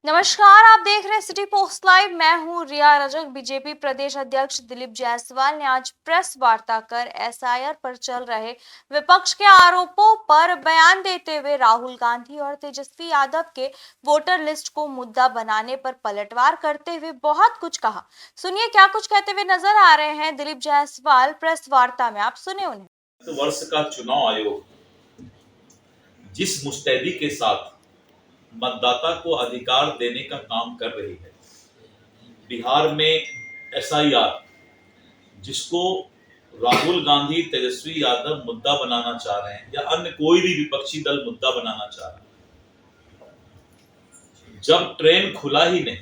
नमस्कार, आप देख रहे हैं सिटी पोस्ट लाइव। मैं हूं रिया रजक। बीजेपी प्रदेश अध्यक्ष दिलीप जायसवाल ने आज प्रेस वार्ता कर एसआईआर पर चल रहे विपक्ष के आरोपों पर बयान देते हुए राहुल गांधी और तेजस्वी यादव के वोटर लिस्ट को मुद्दा बनाने पर पलटवार करते हुए बहुत कुछ कहा। सुनिए क्या कुछ कहते हुए नजर आ रहे हैं दिलीप जायसवाल प्रेस वार्ता में, आप सुने उन्हें। वर्ष का चुनाव आयोग जिस मुस्तैदी के साथ मतदाता को अधिकार देने का काम कर रही है, बिहार में एसआईआर जिसको राहुल गांधी तेजस्वी यादव मुद्दा बनाना चाह रहे हैं या अन्य कोई भी विपक्षी दल मुद्दा बनाना चाह रहा है, जब ट्रेन खुला ही नहीं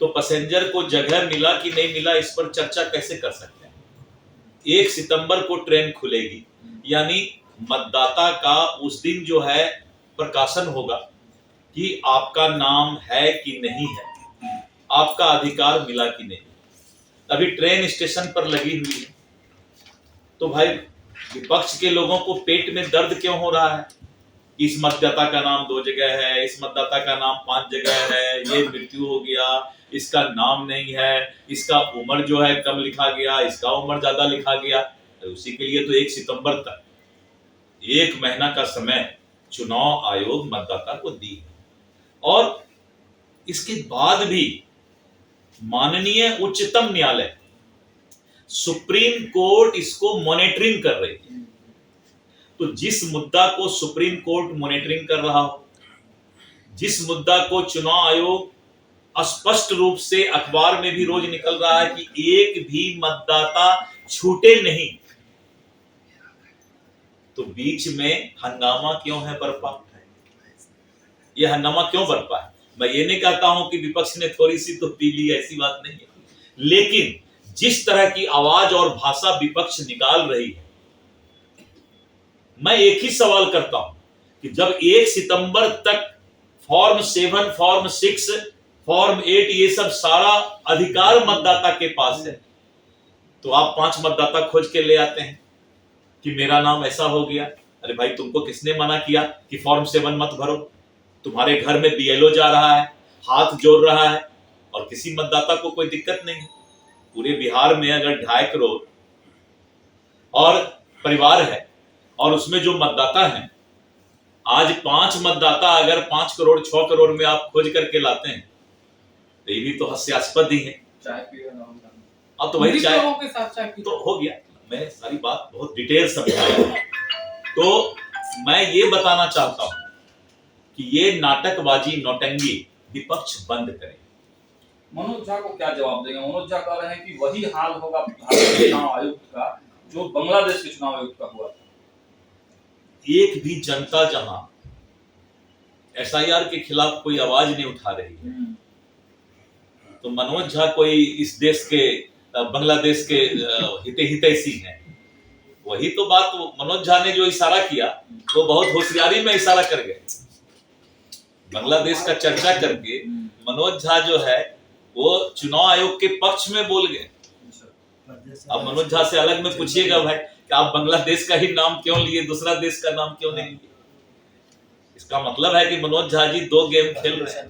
तो पैसेंजर को जगह मिला कि नहीं मिला इस पर चर्चा कैसे कर सकते हैं। 1 सितंबर को ट्रेन खुलेगी, यानी मतदाता का उस दिन जो है प्रकाशन होगा कि आपका नाम है कि नहीं है, आपका अधिकार मिला कि नहीं। अभी ट्रेन स्टेशन पर लगी हुई है, तो भाई विपक्ष के लोगों को पेट में दर्द क्यों हो रहा है? इस मतदाता का नाम 2 जगह है, इस मतदाता का नाम 5 जगह है, ये मृत्यु हो गया, इसका नाम नहीं है, इसका उम्र जो है कम लिखा गया, इसका उम्र ज्यादा लिखा गया। उसी के लिए तो 1 सितंबर तक 1 महीना का समय चुनाव आयोग मतदाता को दी है, और इसके बाद भी माननीय उच्चतम न्यायालय सुप्रीम कोर्ट इसको मॉनिटरिंग कर रही है। तो जिस मुद्दा को सुप्रीम कोर्ट मॉनिटरिंग कर रहा हो, जिस मुद्दा को चुनाव आयोग स्पष्ट रूप से अखबार में भी रोज निकल रहा है कि एक भी मतदाता छूटे नहीं, तो बीच में हंगामा क्यों है बरपा? यह हंगामा क्यों बरपा है? मैं ये नहीं कहता हूं कि विपक्ष ने थोड़ी सी तो पी ली, ऐसी बात नहीं है, लेकिन जिस तरह की आवाज और भाषा विपक्ष निकाल रही है, मैं एक ही सवाल करता हूं कि जब 1 सितंबर तक फॉर्म 7, फॉर्म 6, फॉर्म 8 ये सब सारा अधिकार मतदाता के पास है, तो आप 5 मतदाता खोज के ले आते हैं कि मेरा नाम ऐसा हो गया। अरे भाई, तुमको किसने मना किया कि फॉर्म 7 मत भरो? तुम्हारे घर में बीएलओ जा रहा है, हाथ जोड़ रहा है, और किसी मतदाता को कोई दिक्कत नहीं है। पूरे बिहार में अगर 2.5 करोड़ और परिवार है और उसमें जो मतदाता हैं, आज 5 मतदाता अगर 5 करोड़ 6 करोड़ में आप खोज करके लाते हैं, तो ये भी तो हास्यास्पद ही है। अब तो वही चाय के साथ चाय तो हो गया। मैंने सारी बात बहुत डिटेल समझाया, तो मैं ये बताना चाहता हूं कि ये नाटकबाजी, नौटंगी विपक्ष बंद करे। मनोज झा को क्या जवाब देंगे? मनोज झा कह रहे हैं कि वही हाल होगा भारतीय चुनाव आयुक्त का जो बांग्लादेश के चुनाव आयुक्त का हुआ था। एक भी जनता जहां एसआईआर के खिलाफ कोई आवाज नहीं उठा रही है, तो मनोज झा कोई इस देश के बांग्लादेश के हितैषी हैं। वही तो बात मनोज झा ने जो इशारा किया वो बहुत होशियारी में इशारा कर गए। बांग्लादेश का चर्चा करके मनोज झा जो है वो चुनाव आयोग के पक्ष में बोल गए। अब मनोज झा से अलग में पूछिएगा भाई कि आप बांग्लादेश का ही नाम क्यों लिए, दूसरा देश का नाम क्यों नहीं लिए? इसका मतलब है कि मनोज झा जी 2 गेम खेल रहे हैं।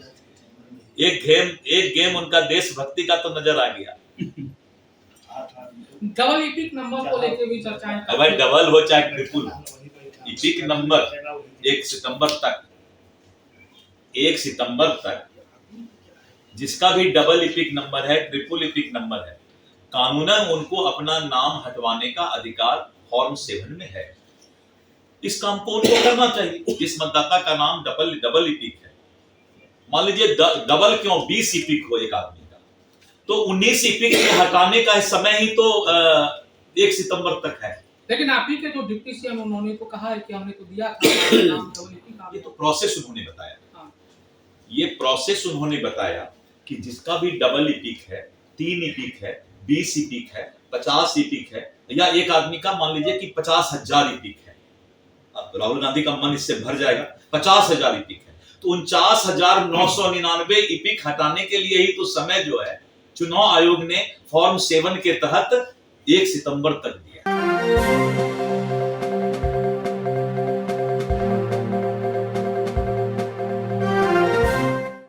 एक गेम उनका देशभक्ति का तो नजर आ गया। डबल इपिक नंबर को लेकर भी चर्चाएं। भाई डबल हो चाहे ट्रिपल, इपिक नंबर 1 सितंबर तक जिसका भी डबल इपिक नंबर है, ट्रिपल इपिक नंबर है, कानूनन उनको अपना नाम हटवाने का अधिकार फॉर्म 7 में है। इस काम को उनको करना चाहिए। जिस मतदाता का नाम डबल इपिक है, मान लीजिए डबल क्यों 20 इपिक हो एक आदमी का, तो 19 इपिक को हटाने का समय ही तो 1 सितंबर तक है। लेकिन आप ही के जो डिप्टी सीएम उन्होंने तो कहा है कि हमने तो दिया था नाम डबल इपिक। ये तो प्रोसेस उन्होंने बताया। ये प्रोसेस उन्होंने बताया कि जिसका भी डबल इपिक है, 3 इपिक है, 20 इपिक है, 50 इपिक है, या एक आदमी का मान लीजिए कि 50,000 इपिक है, अब राहुल गांधी का मन इससे भर जाएगा, 50,000 इपिक है, तो 49,999 इपिक हटाने के लिए ही तो समय जो है चुनाव आयोग ने फॉर्म 7 के तहत 1 सितंबर तक दिया।